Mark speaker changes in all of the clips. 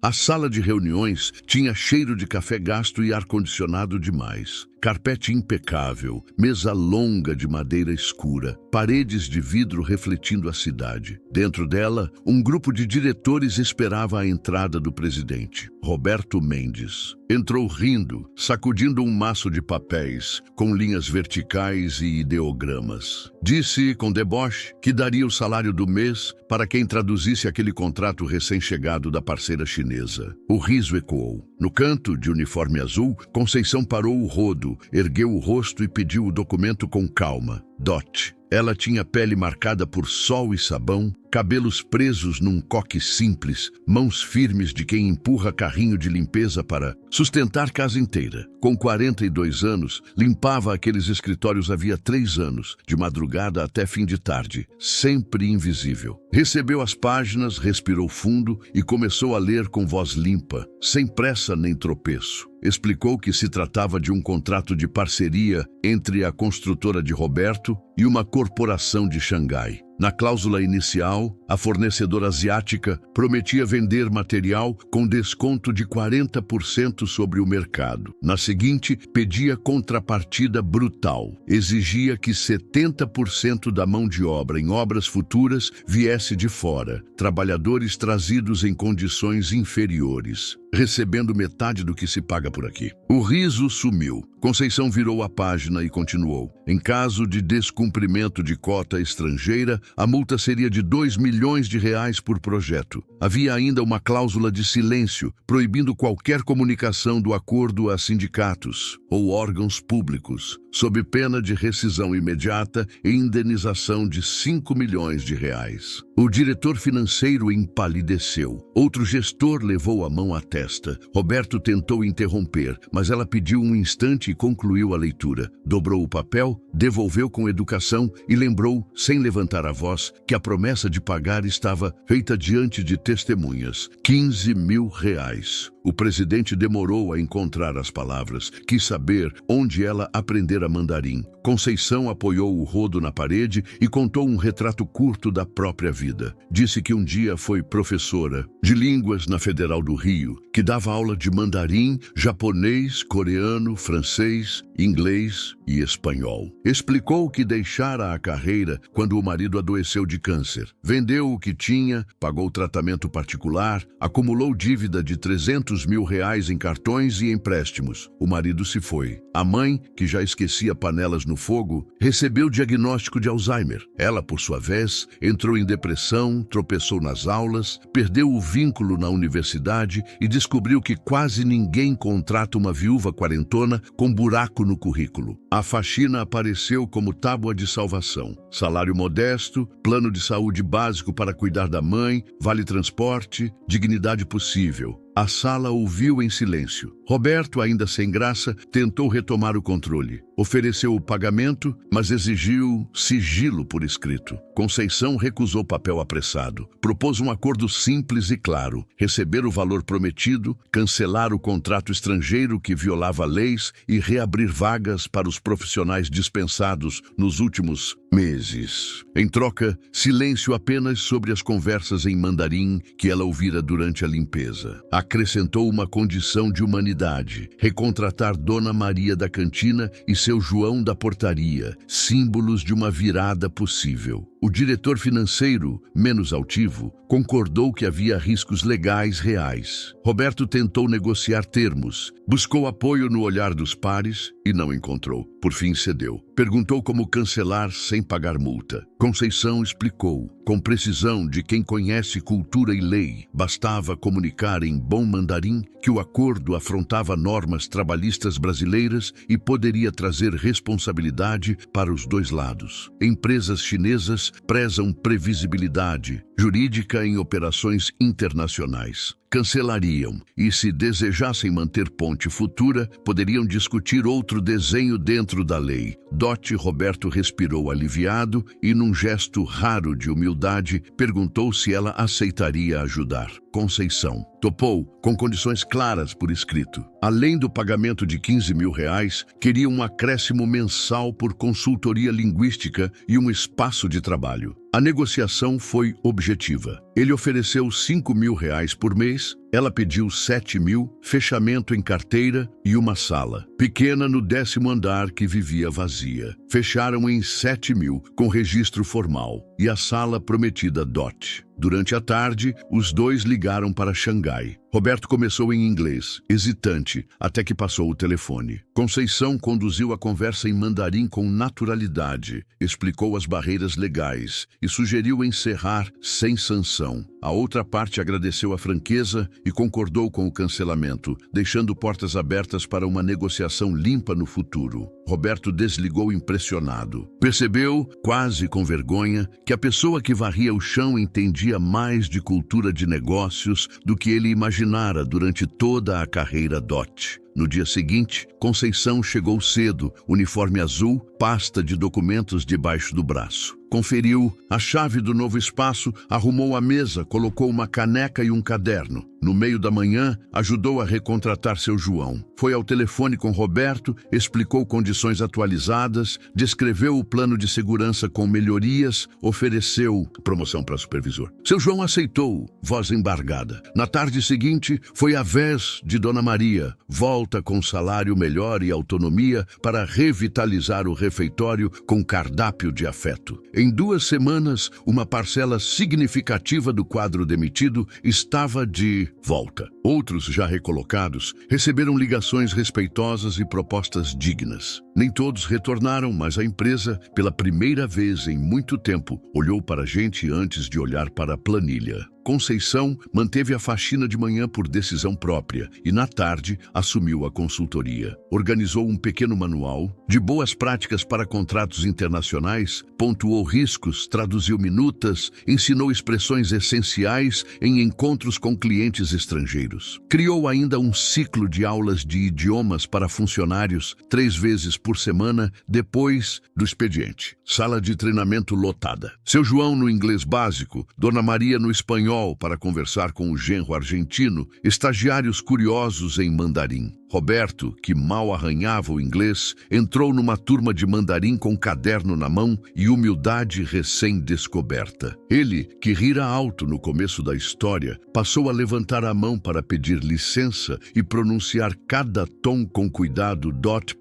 Speaker 1: A sala de reuniões tinha cheiro de café gasto e ar-condicionado demais. Carpete impecável, mesa longa de madeira escura, paredes de vidro refletindo a cidade. Dentro dela, um grupo de diretores esperava a entrada do presidente, Roberto Mendes. Entrou rindo, sacudindo um maço de papéis, com linhas verticais e ideogramas. Disse, com deboche, que daria o salário do mês para quem traduzisse aquele contrato recém-chegado da parceira chinesa. O riso ecoou. No canto, de uniforme azul, Conceição parou o rodo, ergueu o rosto e pediu o documento com calma. Dot. Ela tinha pele marcada por sol e sabão, cabelos presos num coque simples, mãos firmes de quem empurra carrinho de limpeza para sustentar casa inteira. Com 42 anos, limpava aqueles escritórios havia 3 anos, de madrugada até fim de tarde, sempre invisível. Recebeu as páginas, respirou fundo e começou a ler com voz limpa, sem pressa nem tropeço. Explicou que se tratava de um contrato de parceria entre a construtora de Roberto e uma corporação de Xangai. Na cláusula inicial, a fornecedora asiática prometia vender material com desconto de 40% sobre o mercado. Na seguinte, pedia contrapartida brutal. Exigia que 70% da mão de obra em obras futuras viesse de fora, trabalhadores trazidos em condições inferiores, recebendo metade do que se paga por aqui. O riso sumiu. Conceição virou a página e continuou. Em caso de descumprimento de cota estrangeira, a multa seria de R$2 milhões por projeto. Havia ainda uma cláusula de silêncio, proibindo qualquer comunicação do acordo a sindicatos ou órgãos públicos, sob pena de rescisão imediata e indenização de R$5 milhões. O diretor financeiro empalideceu. Outro gestor levou a mão à testa. Roberto tentou interromper, mas ela pediu um instante e concluiu a leitura. Dobrou o papel, devolveu com educação e lembrou, sem levantar a voz, que a promessa de pagar estava feita diante de testemunhas. R$15 mil. O presidente demorou a encontrar as palavras. Quis saber onde ela aprendera mandarim. Conceição apoiou o rodo na parede e contou um retrato curto da própria vida. Disse que um dia foi professora de línguas na Federal do Rio, que dava aula de mandarim, japonês, coreano, francês, inglês e espanhol. Explicou que deixara a carreira quando o marido adoeceu de câncer. Vendeu o que tinha, pagou tratamento particular, acumulou dívida de R$300 mil em cartões e empréstimos. O marido se foi. A mãe, que já esquecia panelas no fogo, recebeu diagnóstico de Alzheimer. Ela, por sua vez, entrou em depressão, tropeçou nas aulas, perdeu o vínculo na universidade e descobriu que quase ninguém contrata uma viúva quarentona com buraco no currículo. A faxina apareceu como tábua de salvação. Salário modesto, plano de saúde básico para cuidar da mãe, vale transporte, dignidade possível. A sala ouviu em silêncio. Roberto, ainda sem graça, tentou retomar o controle. Ofereceu o pagamento, mas exigiu sigilo por escrito. Conceição recusou papel apressado. Propôs um acordo simples e claro: receber o valor prometido, cancelar o contrato estrangeiro que violava leis e reabrir vagas para os profissionais dispensados nos últimos meses. Em troca, silêncio apenas sobre as conversas em mandarim que ela ouvira durante a limpeza. Acrescentou uma condição de humanidade: recontratar Dona Maria da cantina e seu João da portaria, símbolos de uma virada possível. O diretor financeiro, menos altivo, concordou que havia riscos legais reais. Roberto tentou negociar termos, buscou apoio no olhar dos pares e não encontrou. Por fim cedeu. Perguntou como cancelar sem pagar multa. Conceição explicou, com precisão de quem conhece cultura e lei. Bastava comunicar em bom mandarim que o acordo afrontava normas trabalhistas brasileiras e poderia trazer responsabilidade para os dois lados. Empresas chinesas prezam previsibilidade jurídica em operações internacionais. Cancelariam e, se desejassem manter ponte futura, poderiam discutir outro desenho dentro da lei. Roberto respirou aliviado e, num gesto raro de humildade, perguntou se ela aceitaria ajudar. Conceição topou, com condições claras por escrito. Além do pagamento de R$15 mil, queria um acréscimo mensal por consultoria linguística e um espaço de trabalho. A negociação foi objetiva. Ele ofereceu R$5 mil por mês, Ela pediu 7.000, fechamento em carteira e uma sala pequena no 10º andar que vivia vazia. Fecharam em 7.000, com registro formal, e a sala prometida DOT. Durante a tarde, os dois ligaram para Xangai. Roberto começou em inglês, hesitante, até que passou o telefone. Conceição conduziu a conversa em mandarim com naturalidade, explicou as barreiras legais e sugeriu encerrar sem sanção. A outra parte agradeceu a franqueza e concordou com o cancelamento, deixando portas abertas para uma negociação limpa no futuro. Roberto desligou impressionado. Percebeu, quase com vergonha, que a pessoa que varria o chão entendia mais de cultura de negócios do que ele imaginara durante toda a carreira DOT. No dia seguinte, Conceição chegou cedo, uniforme azul, pasta de documentos debaixo do braço. Conferiu a chave do novo espaço, arrumou a mesa, colocou uma caneca e um caderno. No meio da manhã, ajudou a recontratar seu João. Foi ao telefone com Roberto, explicou condições atualizadas, descreveu o plano de segurança com melhorias, ofereceu promoção para supervisor. Seu João aceitou, voz embargada. Na tarde seguinte, foi a vez de Dona Maria, volta com salário melhor e autonomia para revitalizar o refeitório com cardápio de afeto. Em 2 semanas, uma parcela significativa do quadro demitido estava de volta. Outros, já recolocados, receberam ligações respeitosas e propostas dignas. Nem todos retornaram, mas a empresa, pela primeira vez em muito tempo, olhou para a gente antes de olhar para a planilha. Conceição manteve a faxina de manhã por decisão própria e, na tarde, assumiu a consultoria. Organizou um pequeno manual de boas práticas para contratos internacionais, pontuou riscos, traduziu minutas, ensinou expressões essenciais em encontros com clientes estrangeiros. Criou ainda um ciclo de aulas de idiomas para funcionários 3 vezes por semana depois do expediente. Sala de treinamento lotada. Seu João no inglês básico, Dona Maria no espanhol para conversar com o genro argentino, estagiários curiosos em mandarim. Roberto, que mal arranhava o inglês, entrou numa turma de mandarim com caderno na mão e humildade recém-descoberta. Ele, que rira alto no começo da história, passou a levantar a mão para pedir licença e pronunciar cada tom com cuidado.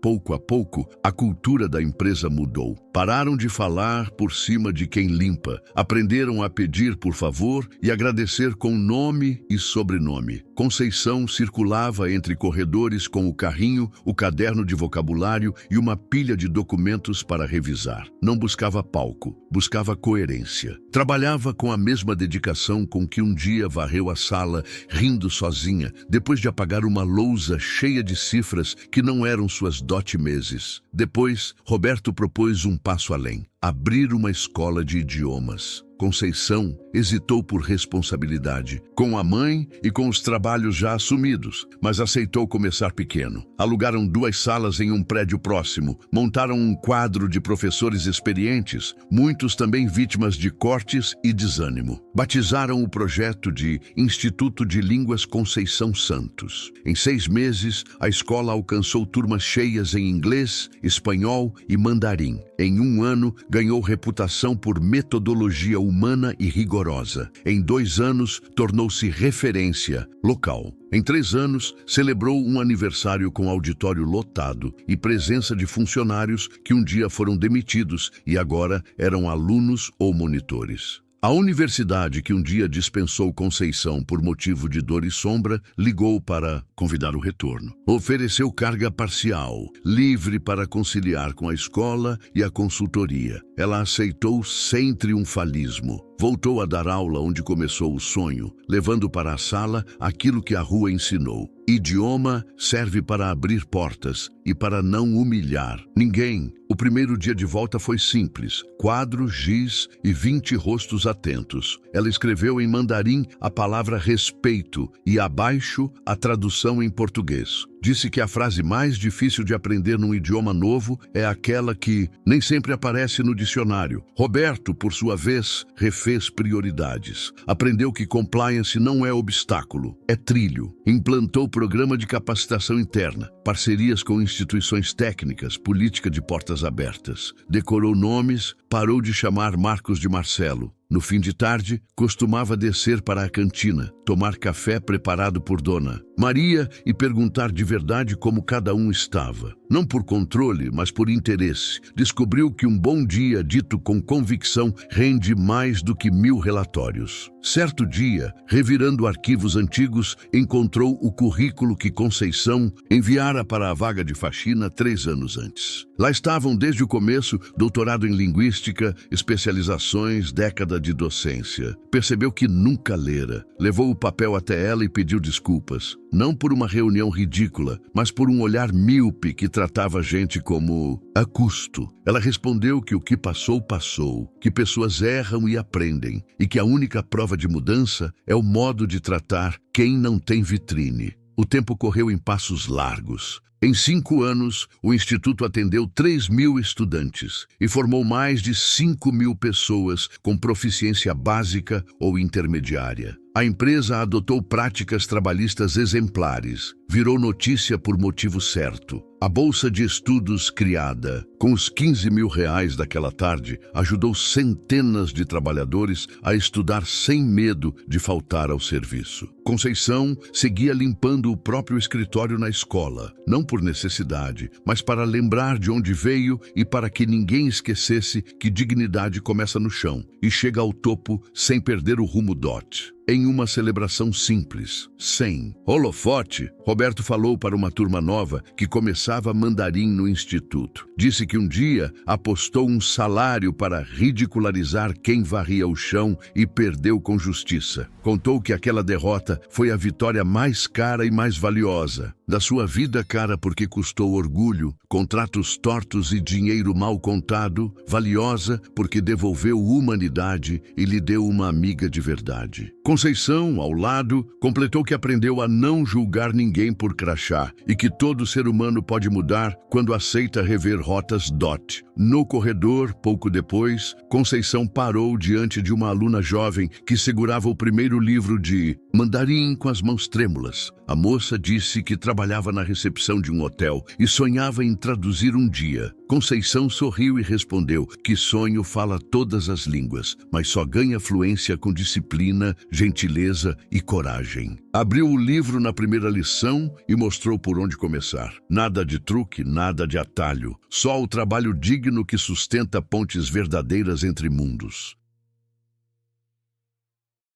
Speaker 1: Pouco a pouco, a cultura da empresa mudou. Pararam de falar por cima de quem limpa, aprenderam a pedir por favor e agradecer com nome e sobrenome. Conceição circulava entre corredores com o carrinho, o caderno de vocabulário e uma pilha de documentos para revisar. Não buscava palco, buscava coerência. Trabalhava com a mesma dedicação com que um dia varreu a sala, rindo sozinha, depois de apagar uma lousa cheia de cifras que não eram suas meses. Depois, Roberto propôs um passo além: abrir uma escola de idiomas. Conceição hesitou por responsabilidade, com a mãe e com os trabalhos já assumidos, mas aceitou começar pequeno. Alugaram 2 salas em um prédio próximo, montaram um quadro de professores experientes, muitos também vítimas de cortes e desânimo. Batizaram o projeto de Instituto de Línguas Conceição Santos. Em 6 meses, a escola alcançou turmas cheias em inglês, espanhol e mandarim. Em 1 ano, ganhou reputação por metodologia humana e rigorosa. Em 2 anos, tornou-se referência local. Em 3 anos, celebrou um aniversário com auditório lotado e presença de funcionários que um dia foram demitidos e agora eram alunos ou monitores. A universidade, que um dia dispensou Conceição por motivo de dor e sombra, ligou para convidar o retorno. Ofereceu carga parcial, livre para conciliar com a escola e a consultoria. Ela aceitou sem triunfalismo. Voltou a dar aula onde começou o sonho, levando para a sala aquilo que a rua ensinou. Idioma serve para abrir portas e para não humilhar ninguém. O primeiro dia de volta foi simples: quadro, giz e 20 rostos atentos. Ela escreveu em mandarim a palavra respeito e abaixo a tradução em português. Disse que a frase mais difícil de aprender num idioma novo é aquela que nem sempre aparece no dicionário. Roberto, por sua vez, refez prioridades. Aprendeu que compliance não é obstáculo, é trilho. Implantou programa de capacitação interna, parcerias com instituições técnicas, política de portas abertas. Decorou nomes, parou de chamar Marcos de Marcelo. No fim de tarde, costumava descer para a cantina, tomar café preparado por Dona Maria e perguntar de verdade como cada um estava. Não por controle, mas por interesse. Descobriu que um bom dia dito com convicção rende mais do que 1000 relatórios. Certo dia, revirando arquivos antigos, encontrou o currículo que Conceição enviara para a vaga de faxina 3 anos antes. Lá estavam desde o começo, doutorado em linguística, especializações, década de docência. Percebeu que nunca lera. Levou o papel até ela e pediu desculpas. Não por uma reunião ridícula, mas por um olhar míope que tratava a gente como a custo. Ela respondeu que o que passou, passou, que pessoas erram e aprendem, e que a única prova de mudança é o modo de tratar quem não tem vitrine. O tempo correu em passos largos. Em 5 anos, o Instituto atendeu 3.000 estudantes e formou mais de 5.000 pessoas com proficiência básica ou intermediária. A empresa adotou práticas trabalhistas exemplares, virou notícia por motivo certo. A bolsa de estudos criada, com os 15 mil reais daquela tarde, ajudou centenas de trabalhadores a estudar sem medo de faltar ao serviço. Conceição seguia limpando o próprio escritório na escola, não por necessidade, mas para lembrar de onde veio e para que ninguém esquecesse que dignidade começa no chão e chega ao topo sem perder o rumo DOT. Em uma celebração simples, sem holofote, Roberto falou para uma turma nova que começava mandarim no instituto. Disse que um dia apostou um salário para ridicularizar quem varria o chão e perdeu com justiça. Contou que aquela derrota foi a vitória mais cara e mais valiosa da sua vida, cara, porque custou orgulho, contratos tortos e dinheiro mal contado, valiosa porque devolveu humanidade e lhe deu uma amiga de verdade. Conceição, ao lado, completou que aprendeu a não julgar ninguém por crachá e que todo ser humano pode mudar quando aceita rever rotas DOT. No corredor, pouco depois, Conceição parou diante de uma aluna jovem que segurava o primeiro livro de mandarim com as mãos trêmulas. A moça disse que trabalhava na recepção de um hotel e sonhava em traduzir um dia. Conceição sorriu e respondeu que sonho fala todas as línguas, mas só ganha fluência com disciplina, gentileza e coragem. Abriu o livro na primeira lição e mostrou por onde começar. Nada de truque, nada de atalho, só o trabalho digno que sustenta pontes verdadeiras entre mundos.